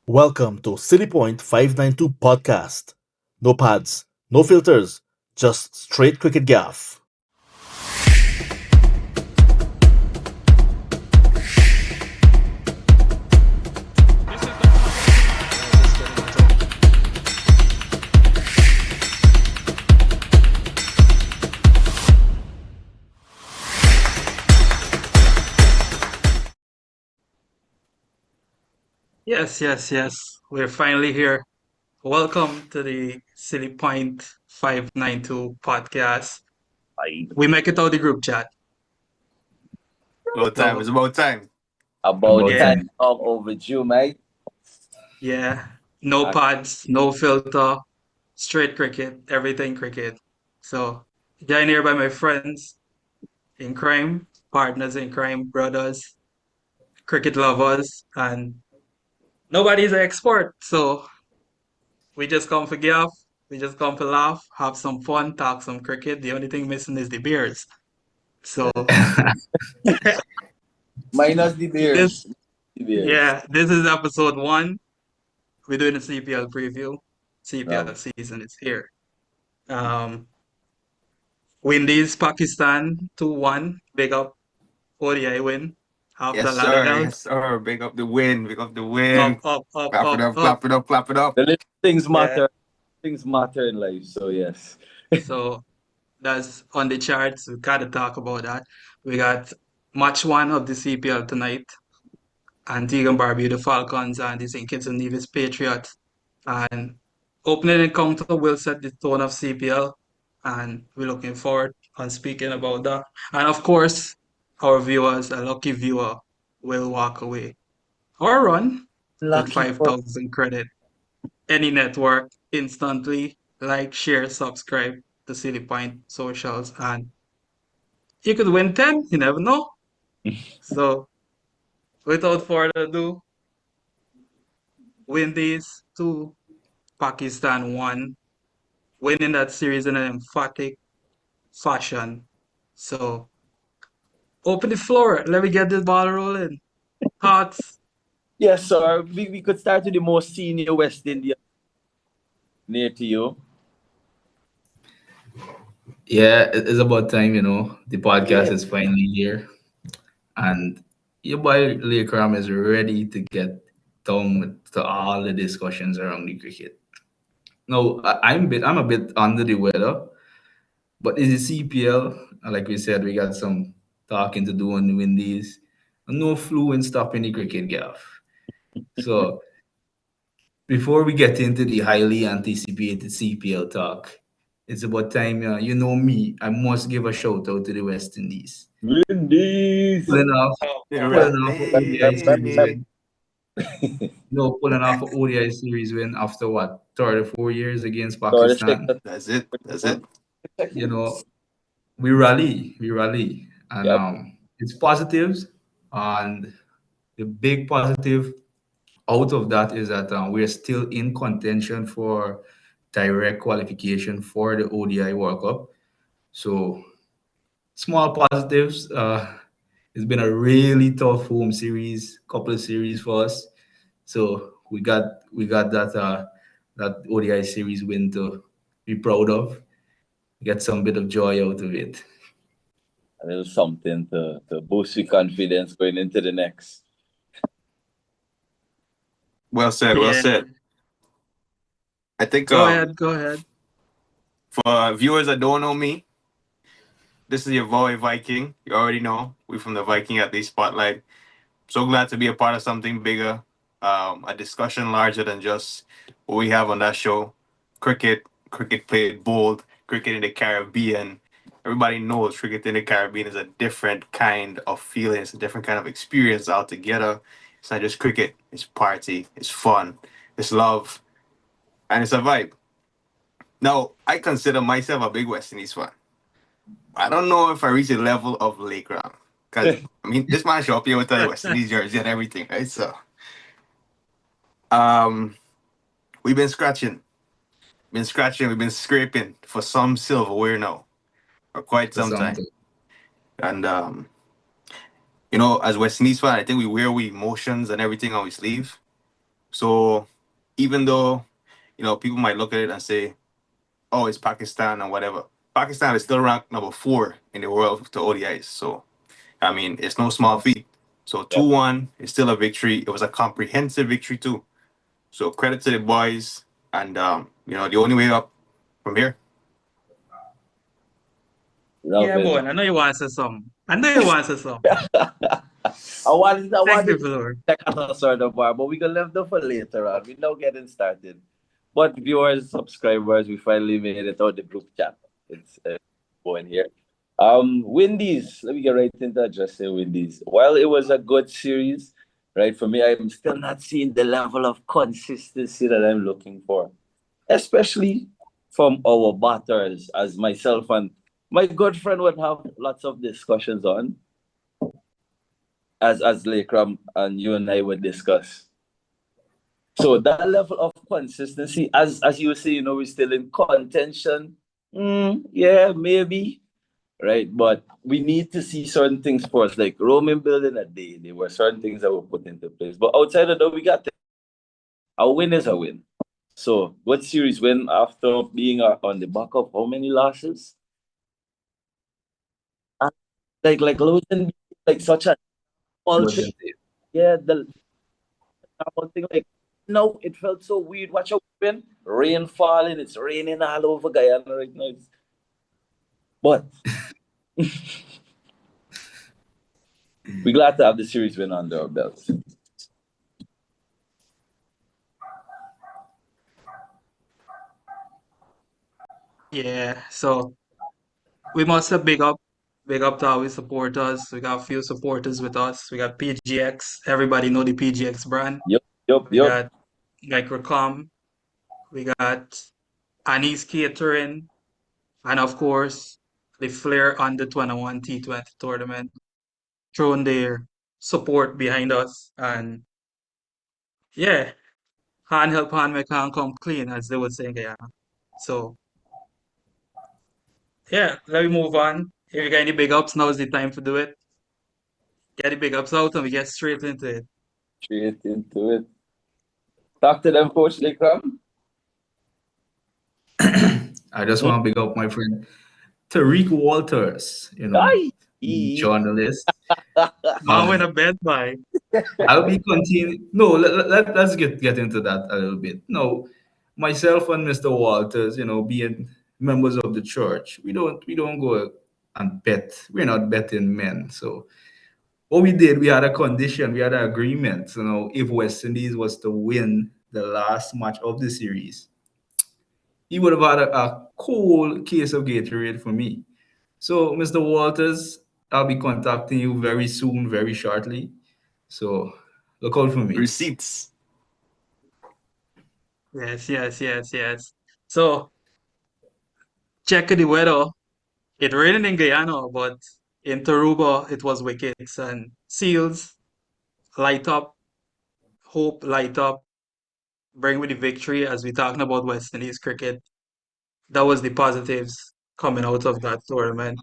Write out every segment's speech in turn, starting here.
Welcome to City Point 592 podcast. No pads, no filters, just straight cricket gaff. Yes. We're finally here. Welcome to the Silly Point 592 podcast. We make it out the group chat. About time. So, It's about time. About About yeah, time time. long overdue, mate. yeah. No Uh, pads, no filter, straight cricket, everything cricket. So, joined here by my friends in crime, partners in crime, brothers, cricket lovers, and nobody's an expert. So, we just come for gaff, we just come for laugh, have some fun, talk some cricket. The only thing missing is the beers. So, Minus the beers. this The beers. Yeah, this is episode one. We're doing a CPL preview. CPL Um, season is here. Um, Windies, Pakistan 2-1. Big up ODI win. Half the Yes, ladder sir. held. Yes, sir. Big up the win. Big up the win. Clap it up. Up. Clap it up. Clap it up. the little things Yeah. matter. Things matter in life. So yes. So that's on the charts. We gotta talk about that. We got match one of the CPL tonight. Antigua and Barbuda Falcons and the St. Kitts and Nevis Patriots. And opening encounter will set the tone of CPL, and we're looking forward on speaking about that. And of course, our viewers, a lucky viewer, will walk away or run with Lucky for 5,000 credit. Any network instantly like, share, subscribe to City Point socials, and you could win 10. You never know. So, without further ado, Windies 2, Pakistan 1, winning that series in an emphatic fashion. So open the floor. Let me get this ball rolling. Thoughts? yes, sir. We could start with the most senior West Indian near to you. Yeah, it's about time, The podcast Yeah. is finally here. And your boy Leakram is ready to get down to all the discussions around the cricket. No, I'm a bit under the weather, but it's a CPL. And like we said, we got some talking to do on the Windies. No flu and stopping the cricket gaff. So before we get into the highly anticipated CPL talk, it's about time. You know me. I must give a shout out to the West Indies. Windies. Pulling off, The pulling red off an ODI series name. win. No, pulling off an ODI series win after what 34 years against So the Pakistan. second That's it. That's it. You know, we rally, and Yep. it's positives. And the big positive out of that is that we're still in contention for direct qualification for the ODI World Cup. So small positives. It's been a really tough home series, couple of series for us. So we got that ODI series win to be proud of. Get some bit of joy out of it. A little something to boost your confidence going into the next. Well said. Well Yeah. said. I think Go ahead. for viewers that don't know me, this is your boy Viking. You already know we from the Viking at the Spotlight. So glad to be a part of something bigger, a discussion larger than just what we have on that show. Cricket played bold, cricket in the Caribbean. Everybody knows cricket in the Caribbean is a different kind of feeling, it's a different kind of experience altogether. It's not just cricket, it's party, it's fun, it's love, and it's a vibe. Now, I consider myself a big West Indies fan. I don't know if I reach the level of Lake Ram. Because, I mean, this man show up here with a West Indies jersey and everything, right? So, um, we've we've been scraping for some silverware now for quite For some time. something. And, as West Indies fan, I think we wear we emotions and everything on we sleeve. So even though people might look at it and say, "Oh, it's Pakistan and whatever," Pakistan is still ranked number 4 in the world to ODIs. So I mean, it's no small feat. So Yep. 2-1 is still a victory. It was a comprehensive victory too. So credit to the boys, and the only way up from here. Love Yeah, it. boy, I know you want to say something. I know you want to say something. I Take the wanted to floor. check out a sort of bar, but we can leave them for later on. We're now getting started. But viewers, subscribers, we finally made it out the group chat. It's going here. Windies. Let me get right into addressing Windies. While it was a good series, right, for me, I'm still not seeing the level of consistency that I'm looking for, especially from our batters, as myself and my good friend would have lots of discussions on, as Lakram and you and I would discuss. So that level of consistency, as you say, we're still in contention. Yeah, maybe, right? But we need to see certain things first, like Roman building a day. There were certain things that were put into place. But outside of that, we got a win is a win. So what series win after being on the back of how many losses? Uh, like losing like such a small thing. Yeah, the one thing like no, it felt so weird. Watch out, rain falling. It's raining all over Guyana right now. But we're glad to have the series win under our belts. Yeah, so we must have big up to our supporters. We got a few supporters with us. We got PGX. Everybody know the PGX brand. Yep, yep, We yep. got Microcom. We got Annie's Catering. And of course, the Flair Under 21 T20 tournament. Throwing their support behind us. And yeah, hand help hand make hand come clean, as they would say in Guyana. So yeah, let me move on. If you got any big ups, now is the time to do it. Get the big ups out and we get straight into it. Straight into it. Talk to them, Coach Likram. I just want to big up my friend Tariq Walters, Aye. the journalist. Man with a bed by. I'll be continuing. No, let's get into that a little bit. No, myself and Mr. Walters, being members of the church, we don't go and bet. We're not betting men. So what we did, we had a condition, we had an agreement. If West Indies was to win the last match of the series, he would have had a cold case of Gatorade for me. So, Mr. Walters, I'll be contacting you very soon, very shortly. So, look out for me. Receipts. Yes, yes, yes, yes. So check the weather. It rained in Guyana, but in Taruba it was wickets and seals light up, hope light up, bring with the victory as we're talking about West Indies cricket. That was the positives coming out of that tournament.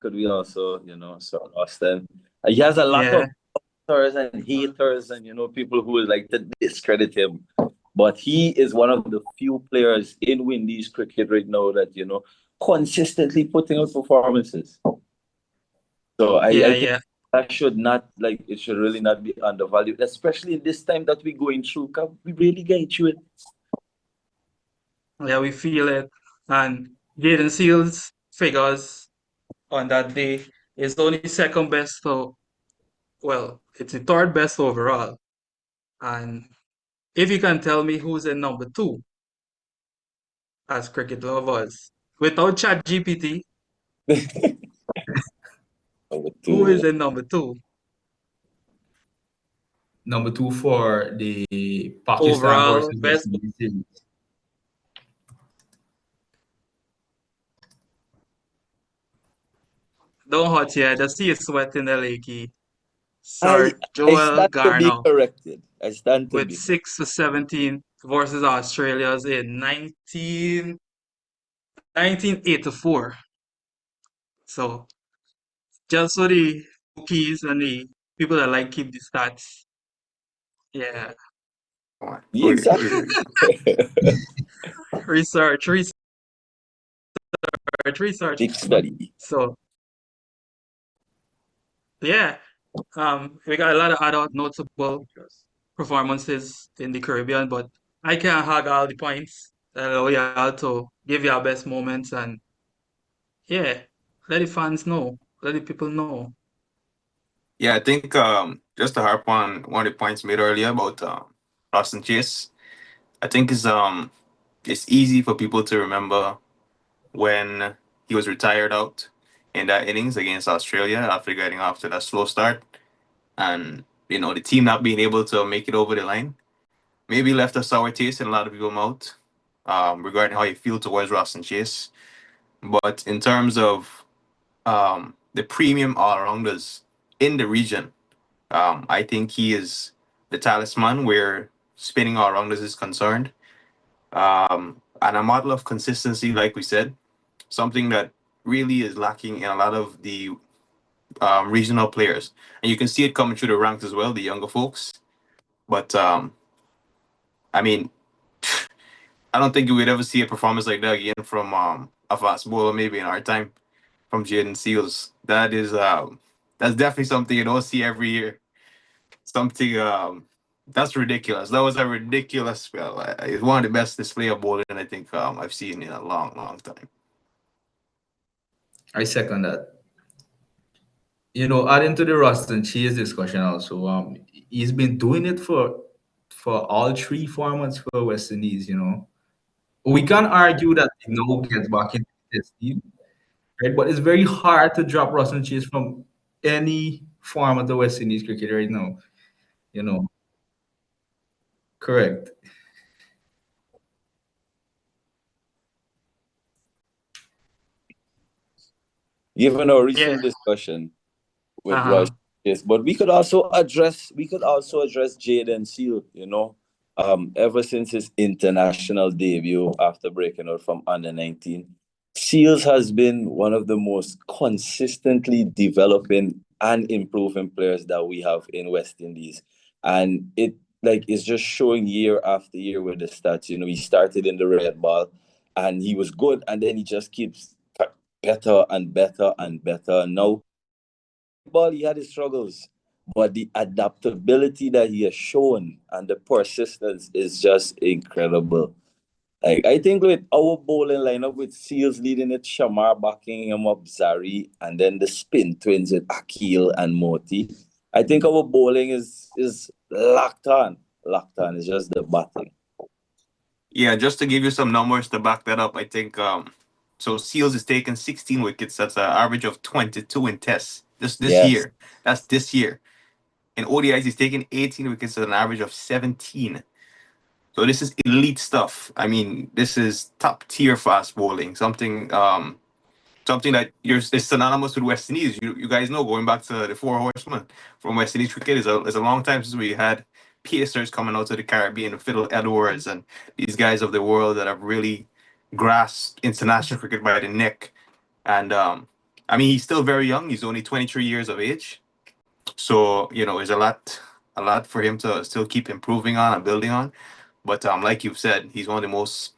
Could we also, so Austin? He has a lot Yeah, of haters and haters and people who would like to discredit him. But he is one of the few players in Windies cricket right now that, consistently putting out performances. So yeah, I think yeah. that should not it should really not be undervalued, especially in this time that we're going through. 'Cause we really get through it. Yeah, we feel it. And Jaden Seals figures on that day is only second best, so well, it's the third best overall. And if you can tell me who's in number two as cricket lovers, without ChatGPT, Number who two. is in number two Number two for the Pakistan overall versus West best? Indies series. Don't hot yet. I see you sweating the lakey. I Sir I Joel stand to be Garner corrected. I stand to with be 6 for 17 versus Australia's in 1984. So just so the bookies and the people that like keep the stats, Yeah. Come on. Yeah, exactly. Research, research. Big study. So yeah, we got a lot of other notable performances in the Caribbean, but I can't hog all the points. Allow y'all to give your best moments and yeah, let the fans know, let the people know. Yeah, I think just to harp on one of the points made earlier about Austin Chase, I think it's easy for people to remember when he was retired out in that innings against Australia after getting off to that slow start, and the team not being able to make it over the line maybe left a sour taste in a lot of people's mouth regarding how you feel towards Ross and Chase. But in terms of the premium all rounders in the region, I think he is the talisman where spinning all rounders is concerned. And a model of consistency, like we said, something that really is lacking in a lot of the regional players. And you can see it coming through the ranks as well, the younger folks. But I mean, I don't think you would ever see a performance like that again from a fast bowler, maybe in our time, from Jaden Seals. That's definitely something you don't see every year. Something that's ridiculous. That was a ridiculous spell. It's one of the best display of bowling I think I've seen in a long, long time. I second that. Adding to the Rust and Cheese discussion also, he's been doing it for all three formats for West Indies. We can argue that he now gets back into the test team, right? But it's very hard to drop Rust and Cheese from any form of the West Indies cricket right now. You know, correct. Given our Yeah. recent discussion with Royce, Uh-huh. yes, but we could also address Jaden Seal. Ever since his international debut after breaking out from under 19, Seals has been one of the most consistently developing and improving players that we have in West Indies, and it's just showing year after year with the stats. He started in the red ball, and he was good, and then he just keeps better and better and better. Now ball, he had his struggles, but the adaptability that he has shown and the persistence is just incredible. Like, I think with our bowling lineup with Seals leading it, Shamar backing him up, Zari, and then the spin twins with Akil and Moti. I think our bowling is locked on. Locked on. It's just the batting. Yeah, just to give you some numbers to back that up, I think so Seals is taking 16 wickets. That's an average of 22 in tests. This Yes. year. That's this year. In ODIs, he's taking 18 wickets at an average of 17. So this is elite stuff. I mean, this is top tier fast bowling. Something that is synonymous with West Indies. You guys know, going back to the four horsemen from West Indies cricket is a long time since we had pacers coming out to the Caribbean, Fiddle Edwards and these guys of the world that have really grasped international cricket by the neck. And I mean, he's still very young. He's only 23 years of age. So there's a lot for him to still keep improving on and building on. But like you've said, he's one of the most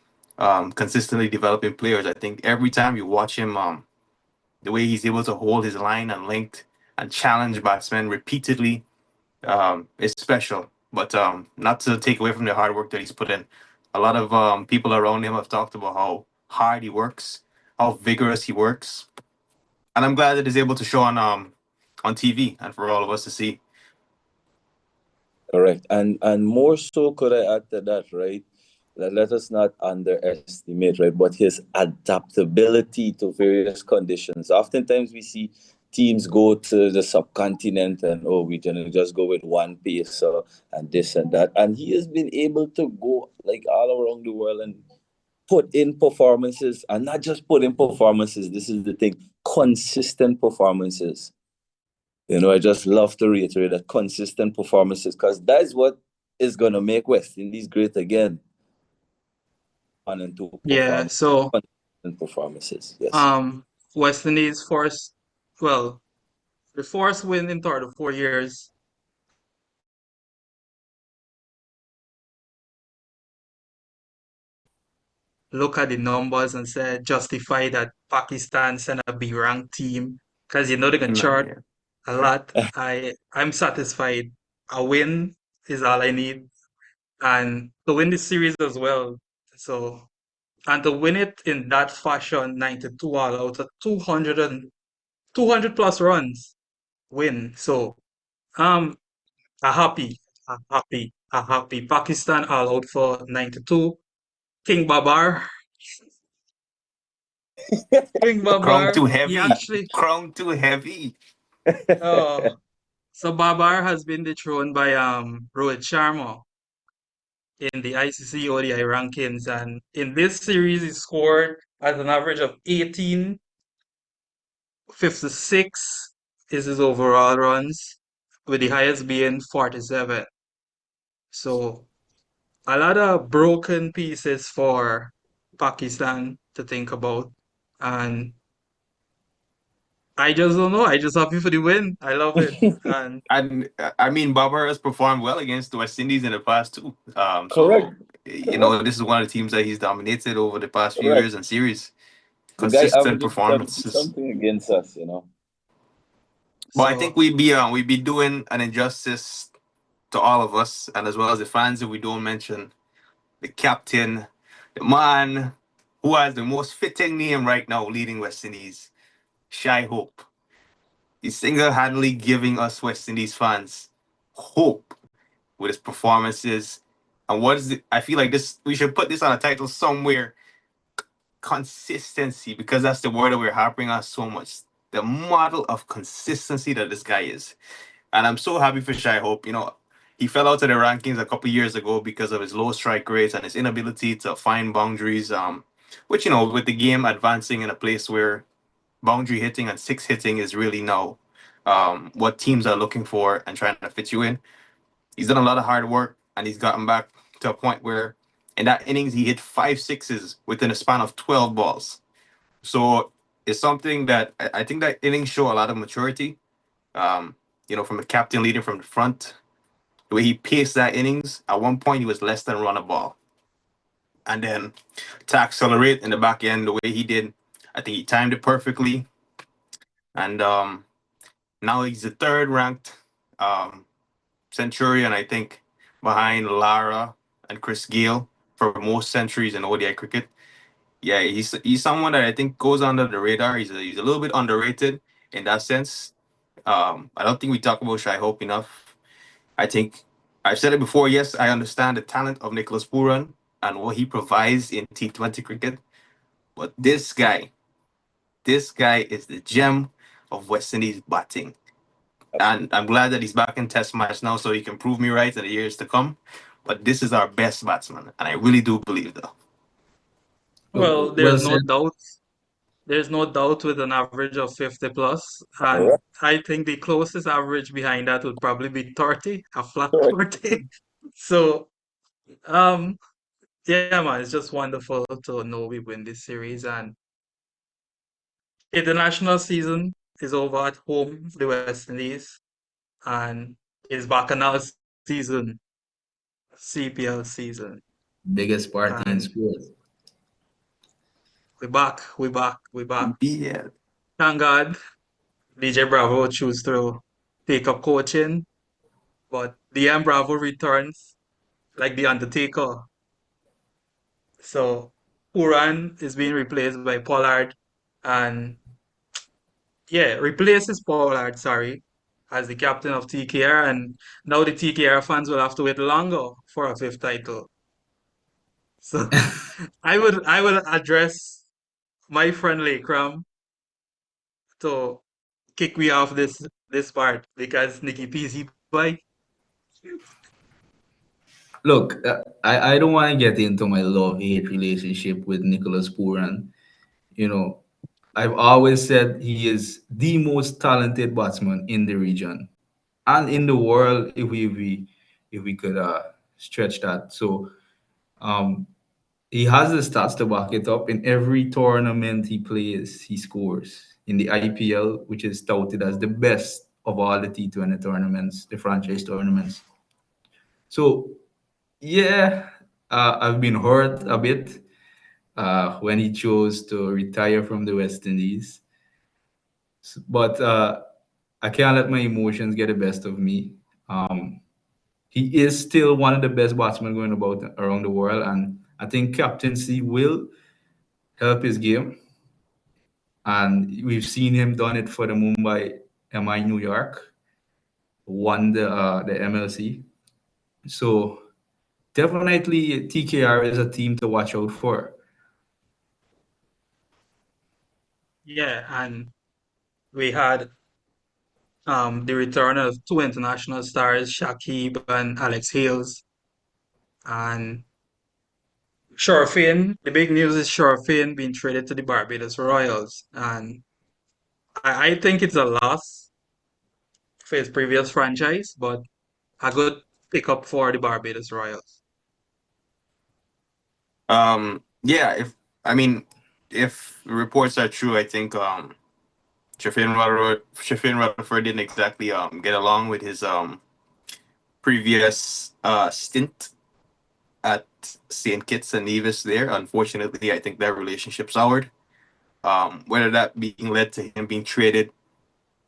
consistently developing players. I think every time you watch him, the way he's able to hold his line and length and challenge batsmen repeatedly is special. But not to take away from the hard work that he's put in. A lot of people around him have talked about how hard he works, how vigorous he works, and I'm glad that he's able to show on TV and for all of us to see. Correct. And more so could I add to that, right? Let us not underestimate, right? But his adaptability to various conditions. Oftentimes we see teams go to the subcontinent and we can just go with one pacer and this and that. And he has been able to go like all around the world and put in performances, and not just put in performances. This is the thing, consistent performances. I just love to reiterate that consistent performances, because that's what is going to make West Indies great again. One and two Yeah. perform So consistent performances. Yes. um West Indies forced well, the forced win in 3 or 4 years look at the numbers and say justify that Pakistan send a B ranked team because you know they can No, chart yeah. a lot. I'm satisfied. A win is all I need, and to win this series as well. So and to win it in that fashion, 92 all out of 200 plus runs win. So um a happy, a happy. Pakistan all out for 92. King Babar, King Crown Babar, too he heavy. actually, Crown too heavy. uh, so Babar has been dethroned by Rohit Sharma in the ICC ODI rankings, and in this series he scored at an average of 18.56 is his overall runs, with the highest being 47. So a lot of broken pieces for Pakistan to think about, and I just don't know. I just happy for the win. I love it, and And I mean, Barber has performed well against the West Indies in the past too. Correct. So Correct. this is one of the teams that he's dominated over the past few Correct. years in series. The guy Consistent averaging 70 performances. something against us, you know. But I think so we'd be doing an injustice to all of us and as well as the fans if we don't mention the captain, the man who has the most fitting name right now leading West Indies, Shy Hope. He's single-handedly giving us West Indies fans hope with his performances. And what is it? I feel like this we should put this on a title somewhere. Consistency, because that's the word that we're harping on so much. The model of consistency that this guy is. And I'm so happy for Shy Hope. He fell out of the rankings a couple years ago because of his low strike rates and his inability to find boundaries. Which with the game advancing in a place where boundary hitting and six hitting is really now what teams are looking for and trying to fit you in. He's done a lot of hard work and he's gotten back to a point where in that innings he hit five sixes within a span of 12 balls. So it's something that I think that innings show a lot of maturity. From the captain leading from the front, the way he paced that innings. At one point, he was less than run a ball, and then to accelerate in the back end the way he did, I think he timed it perfectly. And now he's the third ranked um, Centurion, I think, behind Lara and Chris Gale for most centuries in ODI cricket. Yeah, he's someone that I think goes under the radar. He's a little bit underrated in that sense. I don't think we talk about Shai Hope enough. I think I've said it before. Yes, I understand the talent of Nicholas Puran and what he provides in T20 cricket, but this guy is the gem of West Indies batting. And I'm glad that he's back in Test match now, so he can prove me right in the years to come. But this is our best batsman, and I really do believe that. well, Well said. there's no doubt with an average of 50 plus, and Correct. I think the closest average behind that would probably be 30, a flat Correct. 30. So um yeah, man, it's just wonderful to know we win this series, and international season is over at home for the West Indies, and it's bacchanal season, CPL season, Biggest party in and sports. we back. Yeah. Thank God DJ Bravo choose to take up coaching, but DM Bravo returns like the Undertaker. So Uran is being replaced by Pollard, and yeah, replaces Pollard, sorry, as the captain of TKR, and now the TKR fans will have to wait longer for a fifth title. So I will address my friend Lakram to kick me off this part because Nikki P's boy. Look, I don't want to get into my love hate relationship with Nicholas Puran. You know, I've always said he is the most talented batsman in the region and in the world if we could stretch that. So um, he has the stats to back it up. In every tournament he plays, he scores. In the IPL, which is touted as the best of all the T20 tournaments, the franchise tournaments. So yeah, I've been hurt a bit when he chose to retire from the West Indies. But I can't let my emotions get the best of me. Um, he is still one of the best batsmen going about around the world, and I think captaincy will help his game. And we've seen him done it for the Mumbai MI New York, won the MLC. So definitely TKR is a team to watch out for. Yeah, and we had the return of two international stars, Shakib and Alex Hales. And Shorefin, the big news is Shorefin being traded to the Barbados Royals. And I think it's a loss for his previous franchise, but a good pickup for the Barbados Royals. Yeah, if reports are true, I think Shafin Rutherford didn't exactly get along with his previous stint at St. Kitts and Nevis there. Unfortunately, I think that relationship soured. Whether that being led to him being traded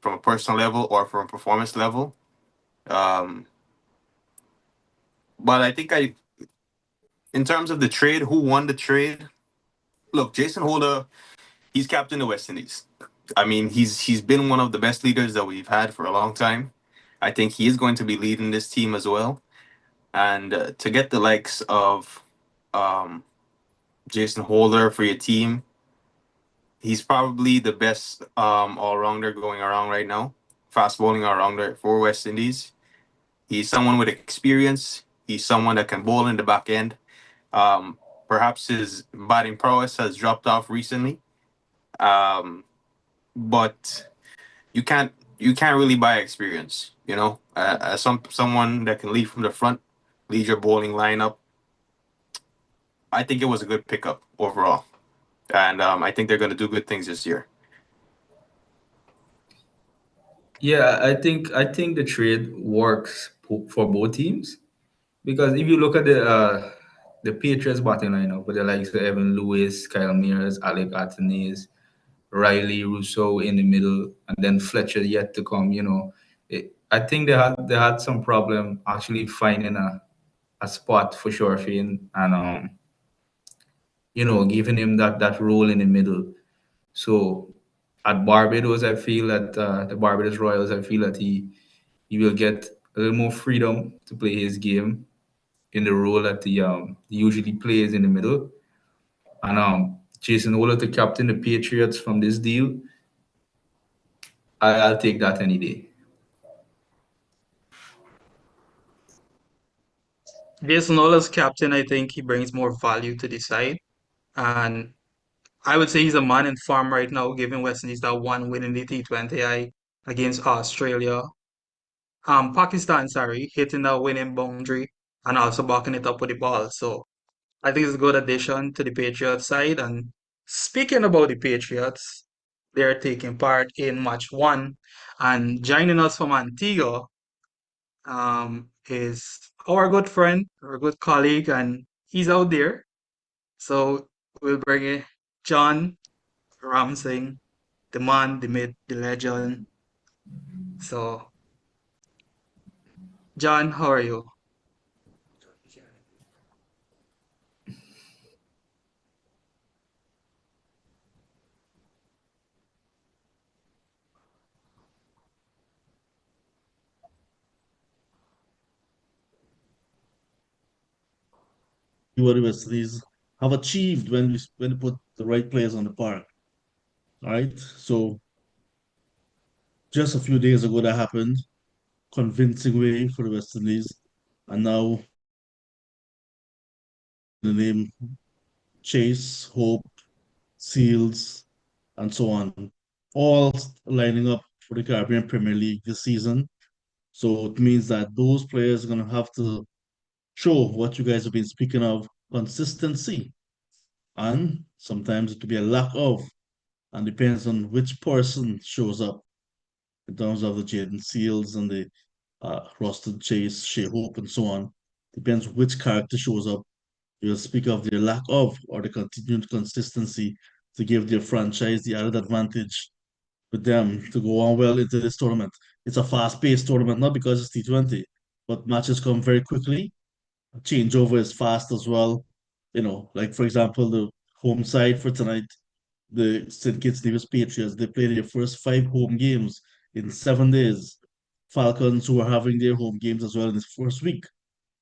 from a personal level or from a performance level. Um, but I think in terms of the trade, who won the trade? Look, Jason Holder, he's captain of West Indies. I mean, he's been one of the best leaders that we've had for a long time. I think he is going to be leading this team as well. And to get the likes of um, Jason Holder for your team, he's probably the best all rounder going around right now, fast bowling all rounder for West Indies. He's someone with experience. He's someone that can bowl in the back end. Um, Perhaps his batting prowess has dropped off recently, um, but you can't really buy experience. You know, as someone that can lead from the front, lead your bowling lineup. I think it was a good pickup overall, and I think they're going to do good things this year. Yeah, I think the trade works for both teams because if you look at the Patriots batting lineup with the likes of Evan Lewis, Kyle Mears, Alec Athanaze, Riley Russo in the middle, and then Fletcher yet to come. I think they had some problem actually finding a spot for Shorefin and giving him that role in the middle. So at Barbados, I feel that the Barbados Royals, I feel that he will get a little more freedom to play his game in the role that he usually plays in the middle. And Jason Ola to captain the Patriots from this deal, I'll take that any day. Jason Ola's captain, I think he brings more value to the side. And I would say he's a man in form right now, given West Indies that one win in the T20I against Australia. Pakistan, sorry, hitting that winning boundary and also backing it up with the ball. So I think it's a good addition to the Patriots side. And speaking about the Patriots, they're taking part in match one. And joining us from Antigua is our good friend, our good colleague, and he's out there. So we'll bring in John Ramsing, the man, the myth, the legend. So, John, how are you? See what the West Indies have achieved when they put the right players on the park. All right. So just a few days ago that happened, convincing way for the West Indies. And now the name Chase, Hope, Seals, and so on, all lining up for the Caribbean Premier League this season. So it means that those players are going to have to show what you guys have been speaking of, consistency. And sometimes it will be a lack of, and depends on which person shows up in terms of the Jaden Seals and the Roston Chase, Shea Hope, and so on. Depends which character shows up You'll speak of their lack of or the continued consistency to give their franchise the added advantage with them to go on well into this tournament. It's a fast-paced tournament, not because it's T20, but matches come very quickly. Changeover is fast as well. Like for example, the home side for tonight, the St. Kitts Nevis Patriots, they played their first 5 home games in 7 days. Falcons, who are having their home games as well in this first week,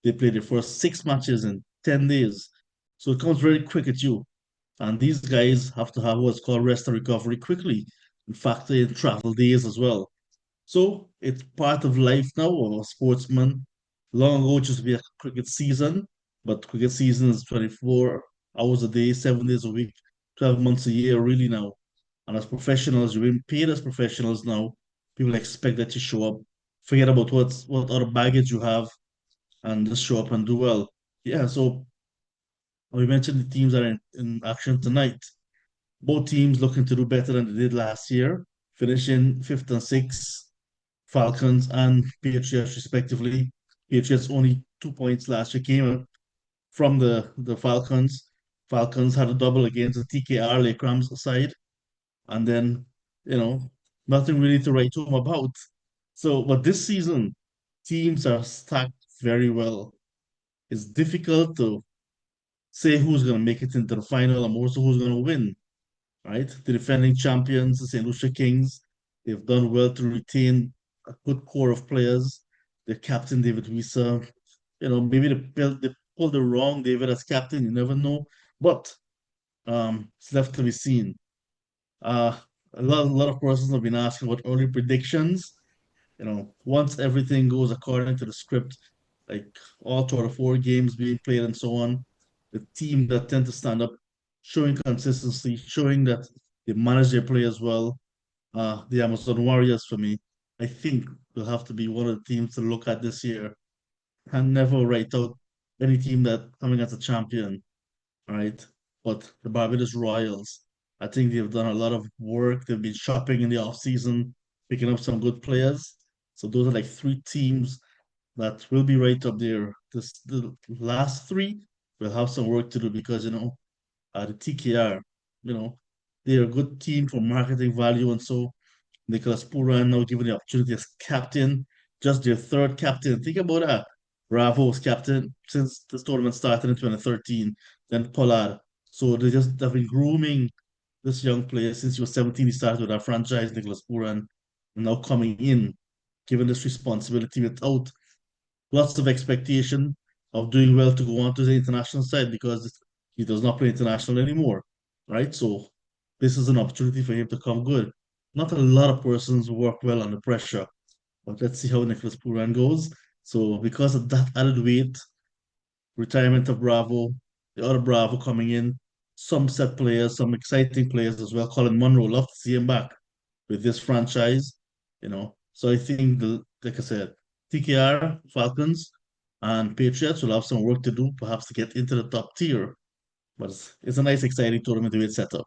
they played their first 6 matches in 10 days. So it comes very quick at you. And these guys have to have what's called rest and recovery quickly and factor in travel days as well. So it's part of life now of a sportsman. Long ago, it used to be a cricket season, but cricket season is 24 hours a day, 7 days a week, 12 months a year, really now. And as professionals, you're being paid as professionals now. People expect that you show up, forget about what other baggage you have, and just show up and do well. Yeah, so we mentioned the teams that are in action tonight. Both teams looking to do better than they did last year, finishing fifth and sixth, Falcons and Patriots respectively. Patriots only 2 points last year came from the Falcons. Falcons had a double against the TKR Lake Rams side, and then you know nothing really to write home about. So, but this season, teams are stacked very well. It's difficult to say who's going to make it into the final and more so who's going to win, right? The defending champions, the St. Lucia Kings, they've done well to retain a good core of players. Their captain, David Wisa, maybe they pulled the wrong David as captain, you never know. But it's left to be seen. Uh, a lot of persons have been asking about early predictions. Once everything goes according to the script, like all 4 games being played and so on, the team that tend to stand up, showing consistency, showing that they manage their players well, the Amazon Warriors for me, I think will have to be one of the teams to look at this year and never write out any team that coming as a champion, right? But the Barbados Royals, I think they've done a lot of work. They've been shopping in the off season, picking up some good players. So those are like 3 teams that will be right up there. The last 3 will have some work to do because the TKR, you know, they're a good team for marketing value and so Nicholas Puran now given the opportunity as captain, just their third captain. Think about that. Bravo was captain since this tournament started in 2013, then Pollard. So they just have been grooming this young player since he was 17. He started with our franchise, Nicholas Puran, and now coming in, given this responsibility without lots of expectation of doing well to go on to the international side because he does not play international anymore, right? So this is an opportunity for him to come good. Not a lot of persons work well under pressure, but let's see how Nicholas Puran goes. So because of that added weight, retirement of Bravo, the other Bravo coming in, some set players, some exciting players as well. Colin Munro, love to see him back with this franchise. So I think like I said, TKR, Falcons, and Patriots will have some work to do, perhaps to get into the top tier. But it's a nice, exciting tournament to be set up.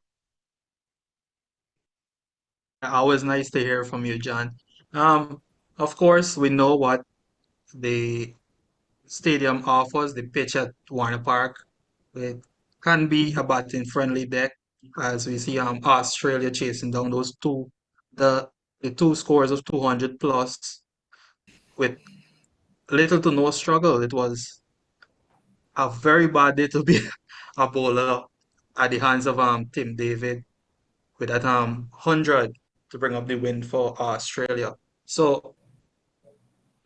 Always nice to hear from you, John. Um, of course, we know what the stadium offers, the pitch at Warner Park. It can be a batting friendly deck, as we see Australia chasing down the the 2 scores of 200 plus with little to no struggle. It was a very bad day to be a bowler at the hands of Tim David with that 100 to bring up the win for Australia. So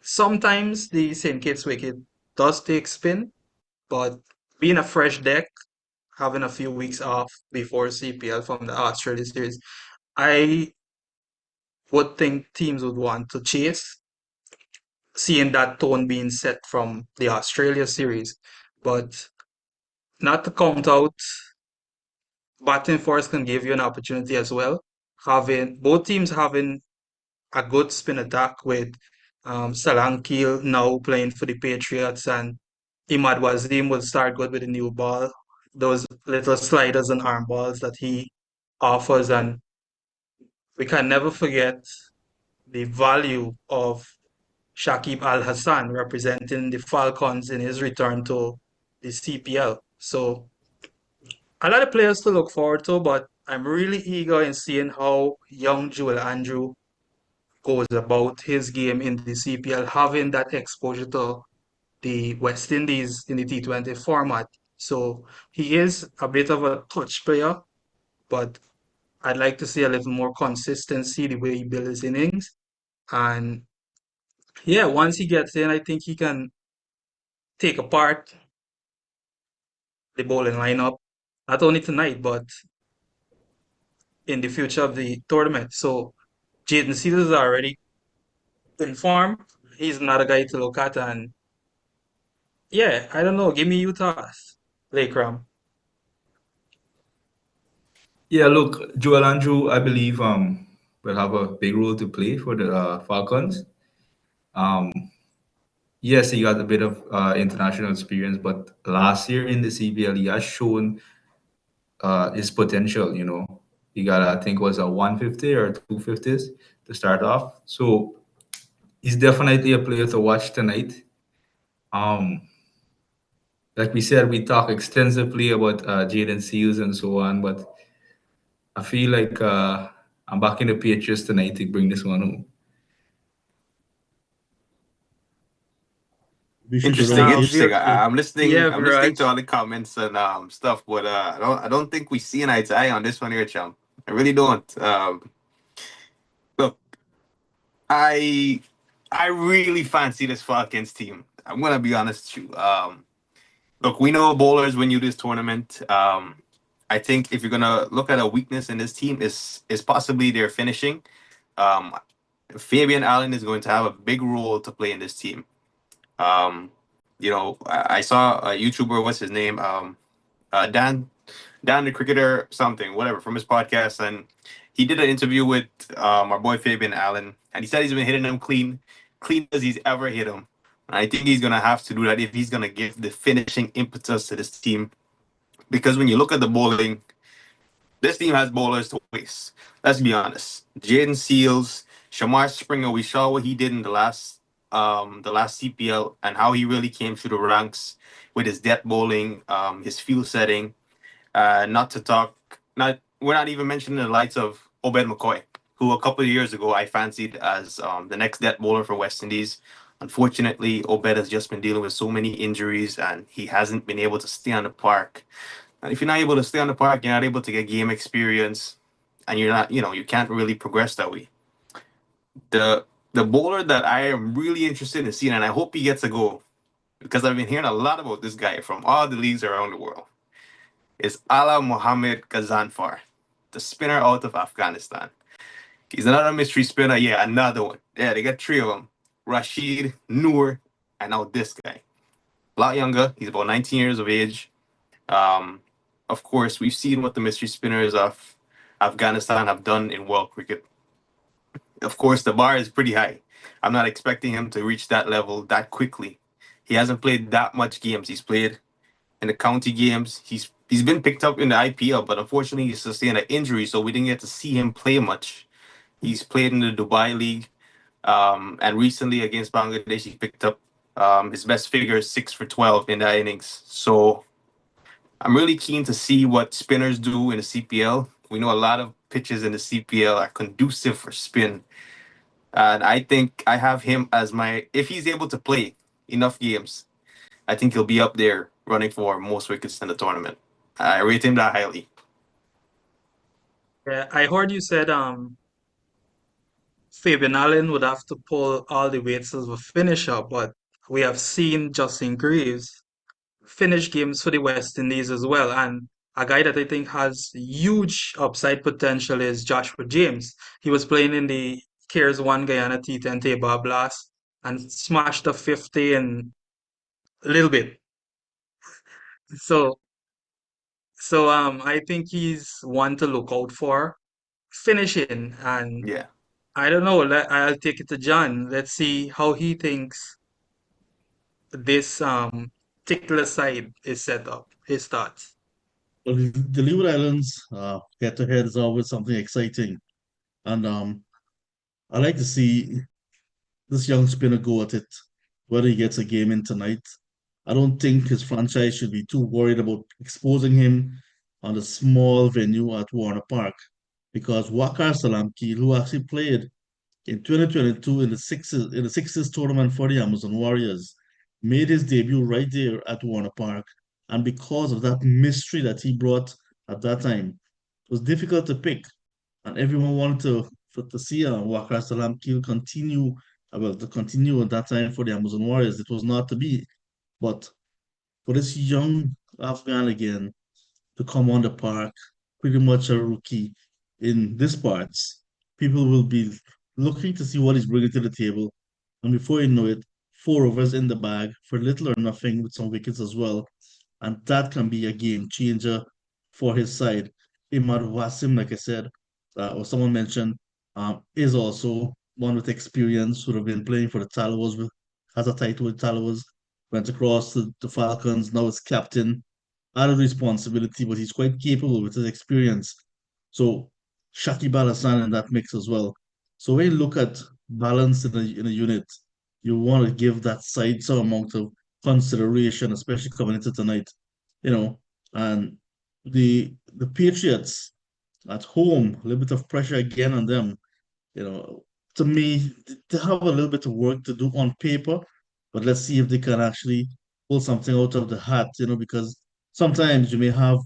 sometimes the St. Kitts wicket does take spin, but being a fresh deck, having a few weeks off before CPL from the Australia series, I would think teams would want to chase, seeing that tone being set from the Australia series. But not to count out, batting first can give you an opportunity as well. Having both teams having a good spin attack with Salankil now playing for the Patriots and Imad Wazim will start good with the new ball. Those little sliders and arm balls that he offers, and we can never forget the value of Shakib Al Hassan representing the Falcons in his return to the CPL. So a lot of players to look forward to, but I'm really eager in seeing how young Joel Andrew goes about his game in the CPL, having that exposure to the West Indies in the T20 format. So he is a bit of a touch player, but I'd like to see a little more consistency the way he builds his innings. And yeah, once he gets in, I think he can take apart the bowling lineup, not only tonight, but in the future of the tournament. So Jaden Seals is already in form. He's not a guy to look at. And yeah, I don't know. Give me Utah's Lakram. Yeah, look, Joel Andrew, I believe will have a big role to play for the Falcons. Um, yes, he got a bit of international experience, but last year in the CPL, he has shown his potential. He got I think was a 150 or 250s to start off. So he's definitely a player to watch tonight. Um, like we said, we talk extensively about Jaden Seals and so on, but I feel like I'm back in the Patriots tonight to bring this one home. We should go Interesting, down Vir interesting. Patriots. I'm listening. yeah, I'm listening to Viraj. all the comments and stuff, but I don't think we see an eye to eye on this one here, champ. I really don't. Look, I I really fancy this Falcons team. I'm gonna be honest with you. Look, we know bowlers win you this tournament. I think if you're gonna look at a weakness in this team is possibly their finishing. Um, Fabian Allen is going to have a big role to play in this team. Um, I saw a YouTuber, what's his name? Dan the cricketer, something, whatever, from his podcast, and he did an interview with our boy Fabian Allen, and he said he's been hitting them clean as he's ever hit them. And I think he's gonna have to do that if he's gonna give the finishing impetus to this team. Because when you look at the bowling, this team has bowlers to waste. Let's be honest. Jaden Seals, Shamar Springer, we saw what he did in the last CPL and how he really came through the ranks with his death bowling, his field setting. Not to talk, not we're not even mentioning the likes of Obed McCoy, who a couple of years ago I fancied as the next death bowler for West Indies. Unfortunately, Obed has just been dealing with so many injuries and he hasn't been able to stay on the park. And if you're not able to stay on the park, you're not able to get game experience, and you're not, you can't really progress that way. The bowler that I am really interested in seeing, and I hope he gets a go, because I've been hearing a lot about this guy from all the leagues around the world, is Ala Mohammed Kazanfar, the spinner out of Afghanistan. He's another mystery spinner. Yeah, another one. Yeah, they got three of them: Rashid, Noor, and now this guy. A lot younger. He's about 19 years of age. Um, of course, we've seen what the mystery spinners of Afghanistan have done in world cricket. Of course, the bar is pretty high. I'm not expecting him to reach that level that quickly. He hasn't played that much games. He's played in the county games. He's been picked up in the IPL, but unfortunately, he sustained an injury, so we didn't get to see him play much. He's played in the Dubai League, and recently against Bangladesh, he picked up his best figure, 6 for 12 in that innings. So I'm really keen to see what spinners do in the CPL. We know a lot of pitches in the CPL are conducive for spin. And I think I have him as my, if he's able to play enough games, I think he'll be up there running for most wickets in the tournament. I rate him that highly. Yeah, I heard you said Fabian Allen would have to pull all the weights as a finisher, but we have seen Justin Greaves finish games for the West Indies as well. And a guy that I think has huge upside potential is Joshua James. He was playing in the Cares 1 Guyana T20 Bar Blast and smashed a 50 in a little bit. So I think he's one to look out for finishing. And Yeah. I don't know, I'll take it to John. Let's see how he thinks this particular side is set up, his thoughts. Well, the Leeward Islands head to head is always something exciting. And I like to see this young spinner go at it, whether he gets a game in tonight. I don't think his franchise should be too worried about exposing him on the small venue at Warner Park because Wakar Salamkir, who actually played in 2022 in the Sixes tournament for the Amazon Warriors, made his debut right there at Warner Park. And because of that mystery that he brought at that time, it was difficult to pick. And everyone wanted to see Wakar Salamkir continue, to continue at that time for the Amazon Warriors. It was not to be. But for this young Afghan again to come on the park, pretty much a rookie in this parts, people will be looking to see what he's bringing to the table. And before you know it, four overs in the bag for little or nothing with some wickets as well. And that can be a game changer for his side. Imad Wasim, like I said, or someone mentioned, is also one with experience, would have been playing for the Talawas, has a title with Talawas, went across to the Falcons, now is captain, added responsibility, but he's quite capable with his experience. So Shaki Balasan in that mix as well. So when you look at balance in a unit, you want to give that side some amount of consideration, especially coming into tonight. You know, and the Patriots at home, a little bit of pressure again on them. You know, to me, they have a little bit of work to do on paper, but let's see if they can actually pull something out of the hat, because sometimes you may have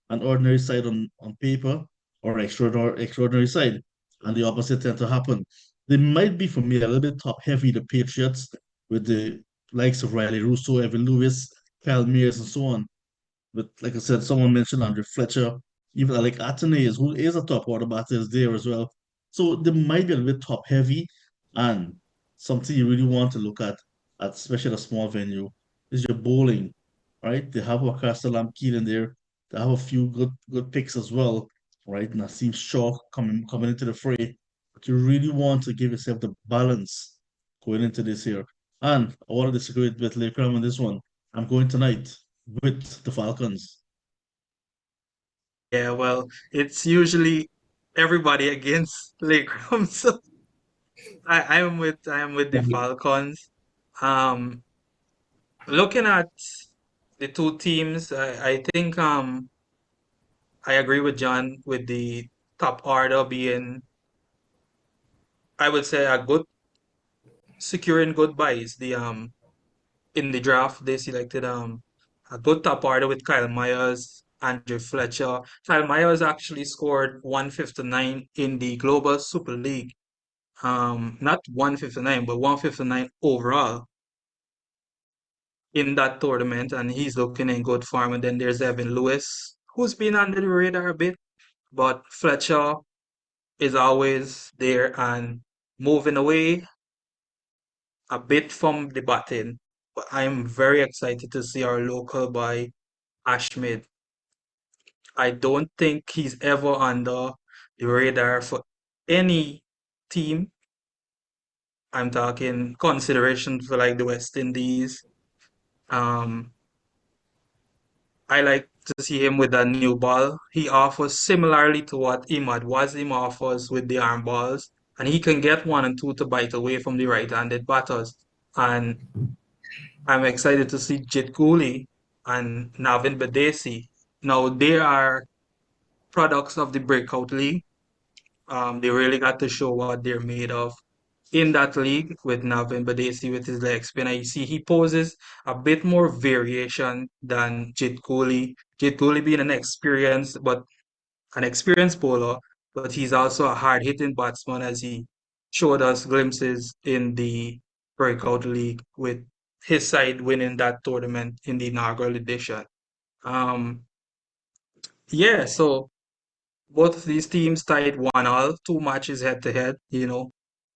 an ordinary side on paper or extraordinary side, and the opposite tend to happen. They might be, for me, a little bit top heavy, the Patriots, with the likes of Riley Russo, Evan Lewis, Kyle Mears, and so on. But like I said, someone mentioned Andre Fletcher, even like Atenes, who is a top order batter, is there as well. So they might be a little bit top heavy, and something you really want to look at especially a small venue, is your bowling. Right? They have Wakar Salam Keel in there. They have a few good picks as well. Right? Naseem Shaw coming into the fray. But you really want to give yourself the balance going into this year. And I want to disagree with Lekram on this one. I'm going tonight with the Falcons. Yeah, well, it's usually everybody against Lakers. So I am with the Falcons. Um, Looking at the two teams, I think I agree with John with the top order being, I would say, a good securing good buys. The In the draft they selected a good top order with Kyle Myers, Andrew Fletcher. Kyle Myers actually scored 159 in the Global Super League. Not 159, but 159 overall in that tournament, and he's looking in good form. And then there's Evan Lewis, who's been under the radar a bit, but Fletcher is always there and moving away a bit from the batting. But I'm very excited to see our local boy Ashmid. I don't think he's ever under the radar for any team. I'm talking consideration for like the West Indies. Um, I like to see him with a new ball. He offers similarly to what Imad Wasim offers with the arm balls, and he can get one and two to bite away from the right-handed batters. And I'm excited to see Jit Cooley and Navin Badesi. Now they are products of the breakout league. They really got to show what they're made of in that league with Navin Badesi with his leg spinner. You see, he poses a bit more variation than Jit Cooley. Jit Cooley being an experienced bowler, but he's also a hard-hitting batsman as he showed us glimpses in the breakout league with his side winning that tournament in the inaugural edition. Um, yeah, so both of these teams tied 1-1, two matches head to head,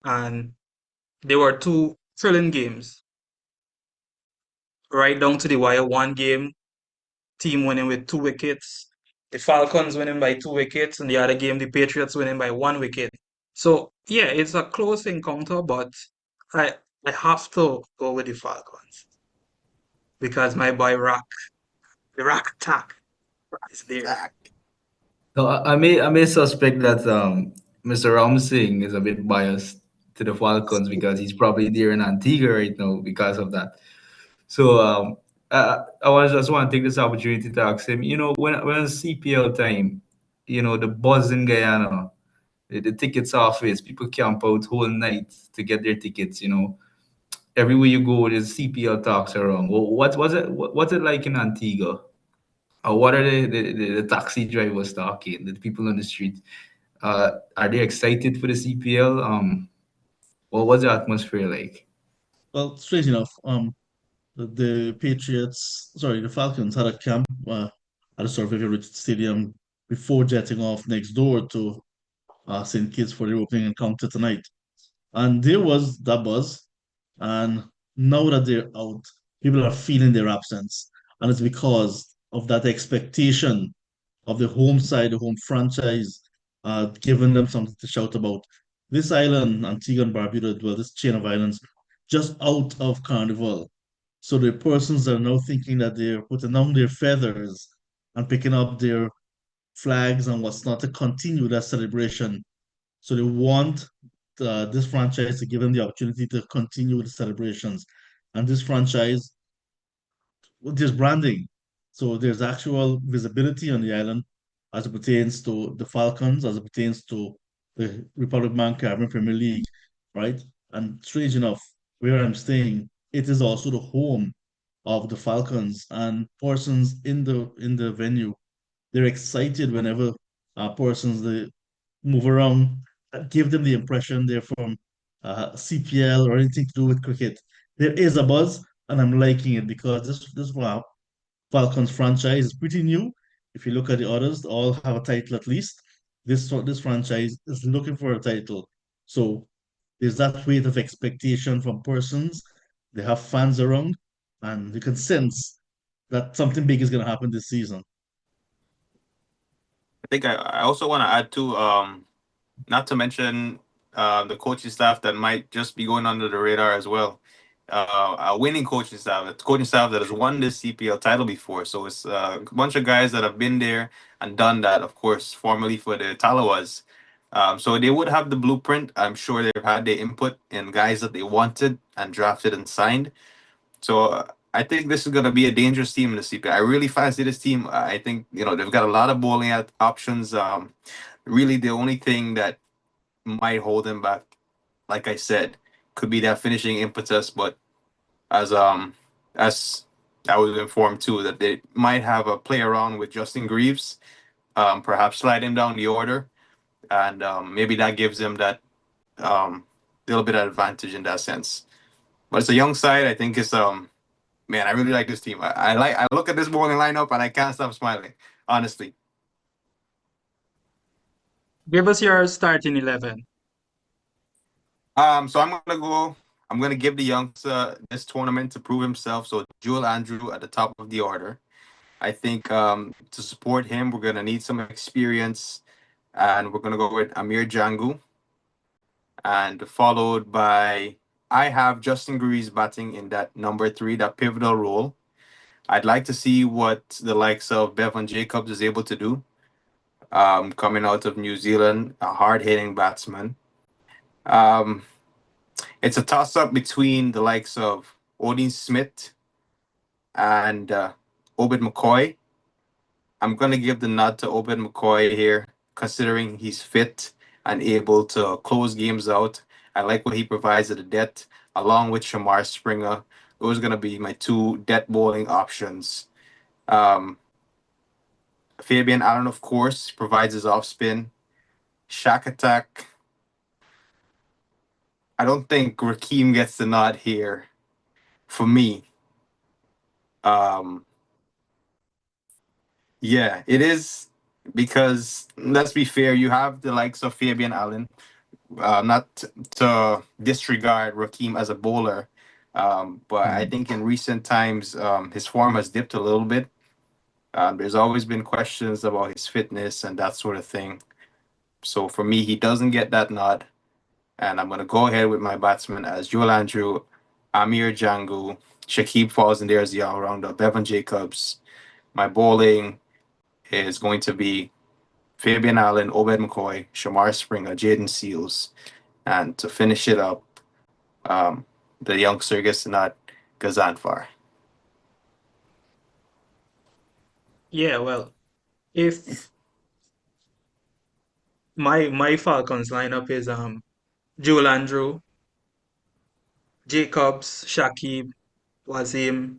and they were two thrilling games, right down to the wire. One game, team winning with 2 wickets, the Falcons winning by 2 wickets, and the other game, the Patriots winning by 1 wicket. So yeah, it's a close encounter, but I I have to go with the Falcons because my boy the Rock attack is there. So I may suspect that Mr. Ramsing is a bit biased to the Falcons because he's probably there in Antigua right now because of that. So I was just want to take this opportunity to ask him. When it's CPL time, the buzz in Guyana, the tickets office, people camp out whole night to get their tickets. Everywhere you go, there's CPL talks around. What's it like in Antigua? What are the taxi drivers talking? The people on the street, are they excited for the CPL? What's the atmosphere like? Well, strange enough, the Falcons had a camp at the Survivor Rich Stadium before jetting off next door to St. Kitts for the opening encounter tonight. And there was that buzz. And now that they're out, people are feeling their absence. And it's because of that expectation of the home side, the home franchise, giving them something to shout about. This island, Antigua and Barbuda, well, this chain of islands, just out of Carnival. So the persons are now thinking that they're putting down their feathers and picking up their flags and what's not to continue that celebration. So they want this franchise to give them the opportunity to continue the celebrations. And this franchise, well, there's branding. So there's actual visibility on the island as it pertains to the Falcons, as it pertains to the Republic Bank Caribbean Premier League, right? And strange enough, where I'm staying, it is also the home of the Falcons and persons in the venue. They're excited whenever persons they move around, give them the impression they're from CPL or anything to do with cricket. There is a buzz, and I'm liking it because this Falcons franchise is pretty new. If you look at the others, they all have a title at least. This franchise is looking for a title, so there's that weight of expectation from persons. They have fans around, and you can sense that something big is going to happen this season. I think I also want to add to not to mention the coaching staff that might just be going under the radar as well. A winning coaching staff that has won this CPL title before. So it's a bunch of guys that have been there and done that, of course, formerly for the Talawas. So they would have the blueprint. I'm sure they've had their input in guys that they wanted and drafted and signed. So I think this is going to be a dangerous team in the CPL. I really fancy this team. I think they've got a lot of bowling options. Really, the only thing that might hold them back, like I said, could be that finishing impetus. But as I was informed too, that they might have a play around with Justin Greaves, perhaps slide him down the order, and maybe that gives them that little bit of advantage in that sense. But it's a young side. I think it's man, I really like this team. I look at this bowling lineup and I can't stop smiling. Honestly. Give us your starting 11. So I'm gonna go. I'm gonna give the youngster this tournament to prove himself. So Joel Andrew at the top of the order. I think to support him, we're gonna need some experience, and we're gonna go with Amir Jangu, and followed by I have Justin Greaves batting in that number three, that pivotal role. I'd like to see what the likes of Bevan Jacobs is able to do. Coming out of New Zealand, a hard hitting batsman. Um, it's a toss up between the likes of Odin Smith and Obed McCoy. I'm going to give the nod to Obed McCoy here, considering he's fit and able to close games out. I like what he provides at the death, along with Shamar Springer. Those are going to be my two death bowling options. Um, Fabian Allen, of course, provides his off spin. Shack attack. I don't think Rakeem gets the nod here for me. Um, yeah, it is because let's be fair, you have the likes of Fabian Allen, not to disregard Rakeem as a bowler, but I think in recent times his form has dipped a little bit. There's always been questions about his fitness and that sort of thing. So for me, he doesn't get that nod. And I'm going to go ahead with my batsmen as Joel Andrew, Amir Jangu, Shakib falls in there as the all rounder, Bevan Jacobs. My bowling is going to be Fabian Allen, Obed McCoy, Shamar Springer, Jaden Seals. And to finish it up, the youngster gets the nod, Gazanfar. Yeah, well, if my Falcons lineup is Joel Andrew, Jacobs, Shakib, Wazim,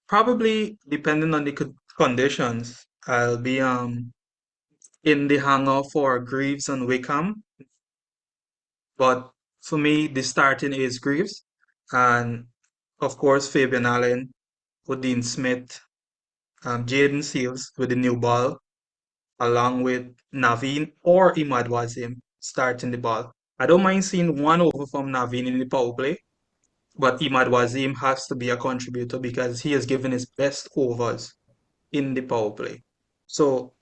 probably depending on the conditions, I'll be in the hangar for Greaves and Wickham. But for me, the starting is Greaves, and of course Fabian Allen, Dean Smith, Jaden Seals with the new ball, along with Naveen or Imad Wazim starting the ball. I don't mind seeing one over from Naveen in the power play, but Imad Wazim has to be a contributor because he has given his best overs in the power play. So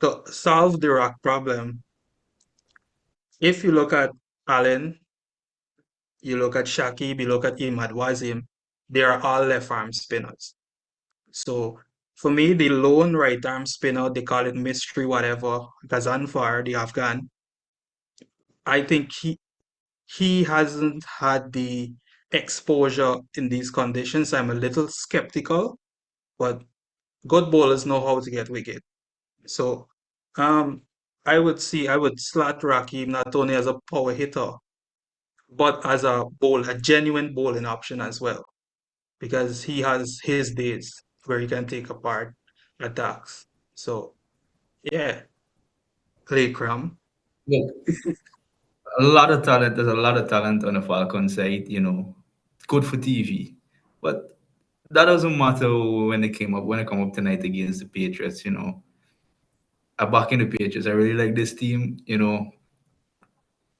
to solve the rock problem, if you look at Allen, you look at Shakib, you look at Imad Wazim, they are all left arm spinners. So for me, the lone right arm spinner, they call it mystery, whatever, Gazanfar, the Afghan, I think he hasn't had the exposure in these conditions. I'm a little skeptical, but good bowlers know how to get wicket. So um I would slot Rakib not only as a power hitter, but as a genuine bowling option as well, because he has his days where he can take apart attacks. So yeah, Clay Cram. Look, a lot of talent. There's a lot of talent on the Falcon side. You know, good for TV, but that doesn't matter when they came up. When they come up tonight against the Patriots, you know, I back in the Patriots. I really like this team. You know,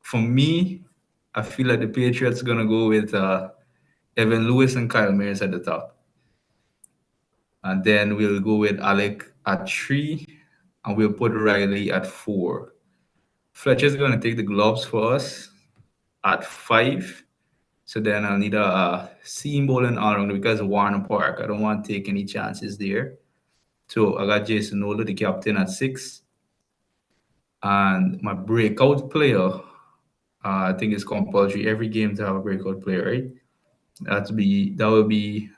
for me, I feel like the Patriots gonna go with Evan Lewis and Kyle Mears at the top, and then we'll go with Alec at three, and we'll put Riley at four. Fletcher's gonna take the gloves for us at five. So then I'll need a seam bowling all around because of Warner Park. I don't want to take any chances there. So I got Jason Nola, the captain, at six. And my breakout player, I think it's compulsory every game to have a breakout player, right? That will be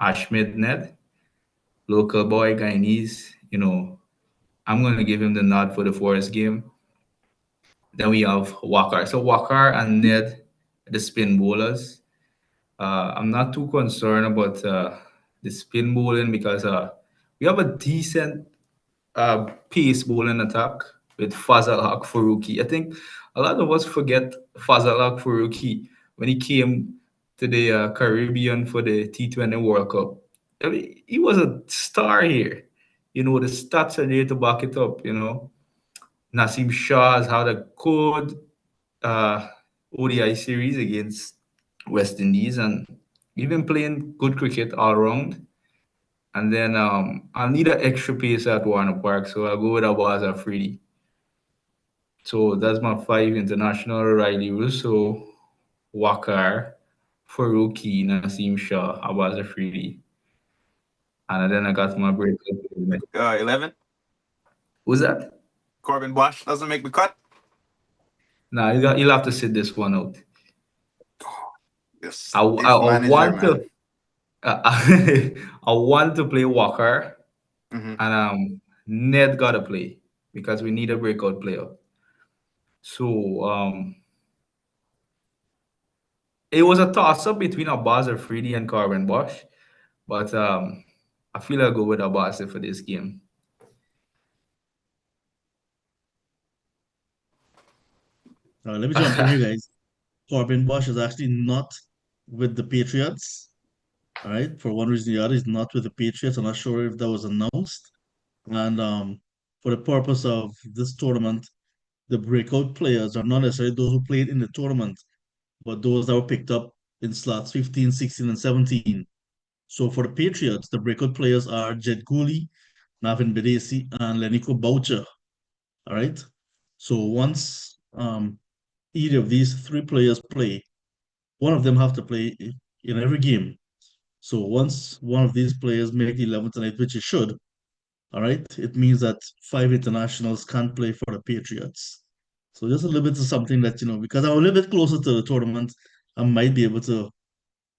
Ashmid Ned, local boy, Guyanese. You know, I'm gonna give him the nod for the Forest game. Then we have Walker. So Walker and Ned, the spin bowlers. I'm not too concerned about the spin bowling because we have a decent pace bowling attack with Fazal Haq Faruqi. I think a lot of us forget Fazal Haq Faruqi when he came to the Caribbean for the T20 World Cup. I mean, he was a star here. You know, the stats are there to back it up, you know. Nasim Shah has had a good uh, ODI series against West Indies and even playing good cricket all around. And then I'll need an extra pace at Warner Park, so I'll go with Abbas Afridi. So that's my five international: Riley Russo, Wakar, Faruqi, Nasim Shah, Abbas Afridi. And then I got my break. 11. Who's that? Corbin Bosch doesn't make the cut. Nah, you'll have to sit this one out. This I manager, want man. to I want to play Walker Mhm. and Ned gotta play because we need a breakout player. So it was a toss up between Abbas Afridi and Corbin Bosch, but I feel I'll go with Abbas for this game. Let me jump in here, guys. Corbin Bosch is actually not with the Patriots. All right, for one reason or the other, he's not with the Patriots. I'm not sure if that was announced. And for the purpose of this tournament, the breakout players are not necessarily those who played in the tournament, but those that were picked up in slots 15, 16, and 17. So for the Patriots, the breakout players are Jed Cooley, Navin Bedesi, and Lenico Boucher. All right. So once either of these three players play, one of them have to play in every game. So once one of these players make the 11th tonight, which it should, all right, it means that five internationals can't play for the Patriots. So just a little bit of something that, because I'm a little bit closer to the tournament, I might be able to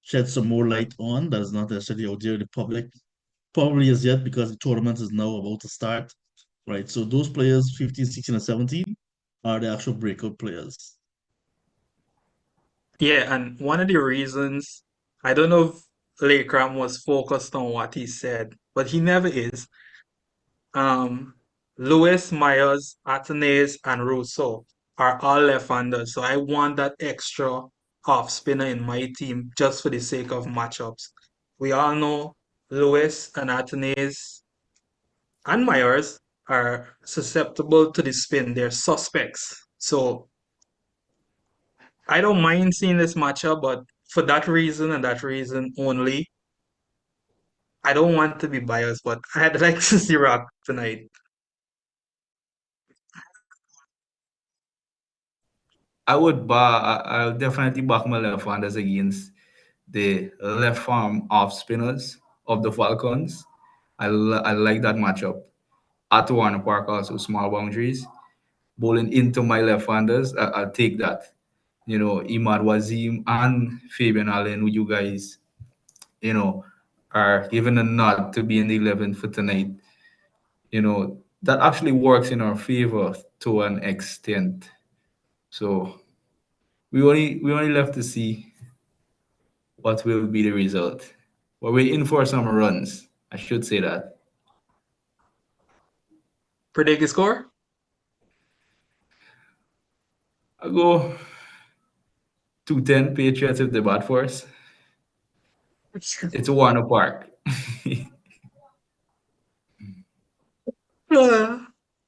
shed some more light on that is not necessarily out there in the public. Probably as yet because the tournament is now about to start, right? So those players, 15, 16, and 17, are the actual breakout players. Yeah, and one of the reasons, I don't know if Lakram was focused on what he said, but he never is. Um, Lewis, Myers, Athenaeus, and Rousseau are all left-handers, so I want that extra off spinner in my team just for the sake of matchups. We all know Lewis and Athenaeus and Myers are susceptible to the spin. They're suspects. So I don't mind seeing this matchup, but for that reason and that reason only, I don't want to be biased, but I'd like to see Rock tonight. I'll definitely back my left-handers against the left arm off spinners of the Falcons. I like that matchup. At Warner Park, also small boundaries. Bowling into my left-handers, I'll take that. Imad Wazim and Fabian Allen, who you guys, you know, are given a nod to be in the 11 for tonight. That actually works in our favor to an extent. So we only left to see what will be the result. But we're in for some runs. I should say that. Predict the score? I'll go 2-10 Patriots if they bat for us. It's Warner Park.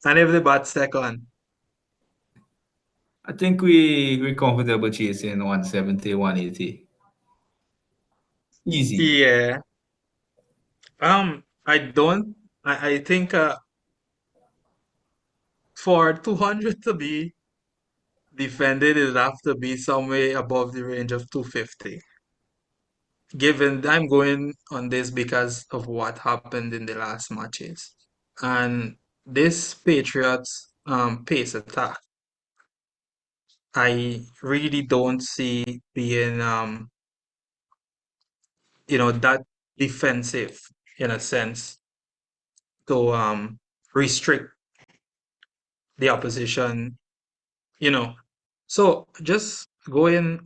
And if they bat second, I think we're comfortable chasing 170, 180. Easy. yeah. I don't. I think for 200 to be defended, it'd have to be somewhere above the range of 250. Given I'm going on this because of what happened in the last matches. And this Patriots pace attack, I really don't see being that defensive in a sense to restrict the opposition, you know. So just going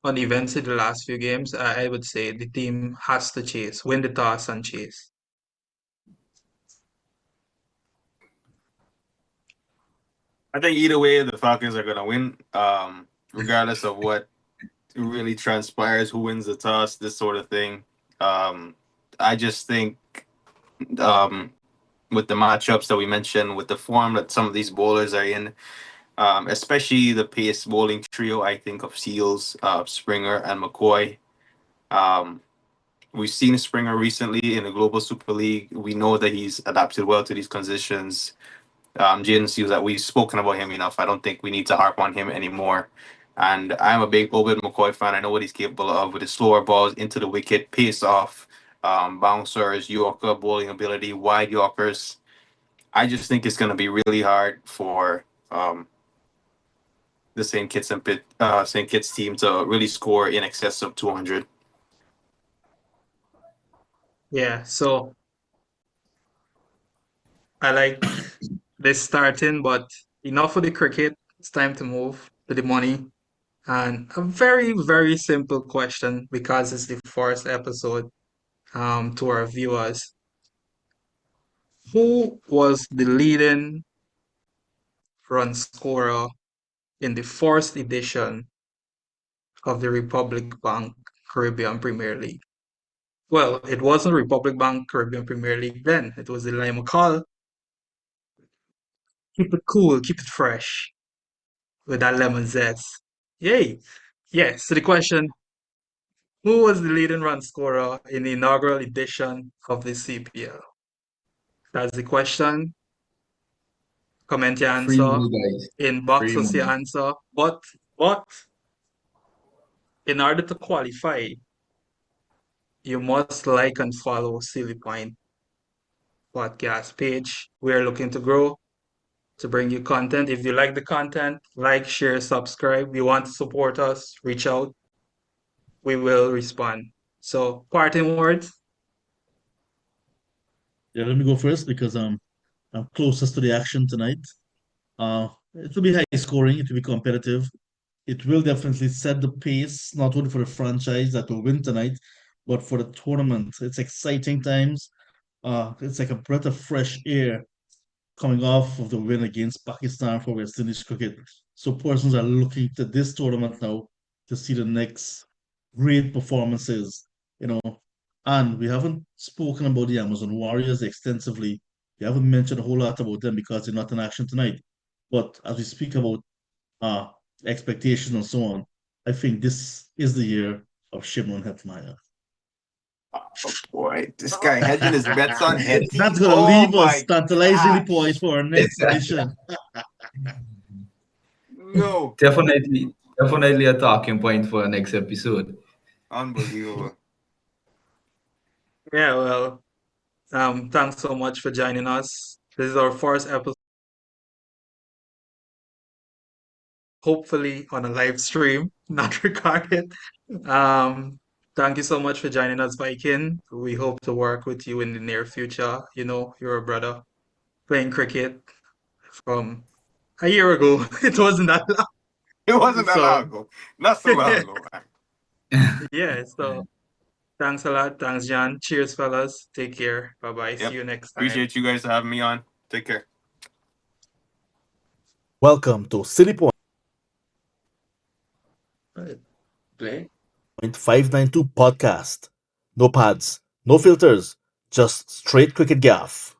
on events in the last few games, I would say the team has to chase, win the toss and chase. I think either way, the Falcons are going to win, regardless of what really transpires, who wins the toss, this sort of thing. Um, I just think um, with the matchups that we mentioned, with the form that some of these bowlers are in, especially the pace bowling trio, I think of Seals, Springer, and McCoy. Um, we've seen Springer recently in the Global Super League. We know that he's adapted well to these conditions. Jaden Seals, that we've spoken about him enough. I don't think we need to harp on him anymore. And I'm a big Obed McCoy fan. I know what he's capable of with his slower balls into the wicket, pace off, bouncers, Yorker, bowling ability, wide Yorkers. I just think it's going to be really hard for the St. Kitts team to really score in excess of 200. Yeah, so I like this starting, but enough of the cricket. It's time to move to the money. And a very, very simple question because it's the first episode to our viewers. Who was the leading run scorer in the first edition of the Republic Bank Caribbean Premier League? Well, it wasn't Republic Bank Caribbean Premier League then. It was the Lima Call. Keep it cool, keep it fresh with that lemon zest. Yay! Yeah, so the question, who was the leading run scorer in the inaugural edition of the CPL? That's the question. Comment your Free answer. money, guys. Inbox Free us your money. answer. But in order to qualify, you must like and follow Silly Point podcast page. We're looking to grow to bring you content. If you like the content, like, share, subscribe. You want to support us, reach out. We will respond. So, parting words. Yeah, let me go first because I'm closest to the action tonight. It will be high scoring, it will be competitive. It will definitely set the pace, not only for the franchise that will win tonight, but for the tournament. It's exciting times. It's like a breath of fresh air coming off of the win against Pakistan for West Indies cricket. So persons are looking to this tournament now to see the next great performances, you know. And we haven't spoken about the Amazon Warriors extensively. We haven't mentioned a whole lot about them because they're not in action tonight. But as we speak about uh expectations and so on, I think this is the year of Shimon Hetmaya. Oh boy, this guy hedging his bets on That's Hetty. gonna Oh leave us my tantalizingly poised gosh. for our next edition. No. Definitely a talking point for our next episode. Unbelievable. Yeah, well, thanks so much for joining us. This is our first episode, hopefully on a live stream, not recorded. Um, Thank you so much for joining us, Viking. We hope to work with you in the near future. You know, you're a brother playing cricket from a year ago. It wasn't that It long. wasn't that long So, ago. Not so long ago, man. yeah, so thanks a lot. Thanks, John. Cheers, fellas. Take care. Bye bye. See Yep. you next time. Appreciate you guys having me on. Take care. Welcome to City Point Play. 592 podcast. No pads, no filters, just straight cricket gaff.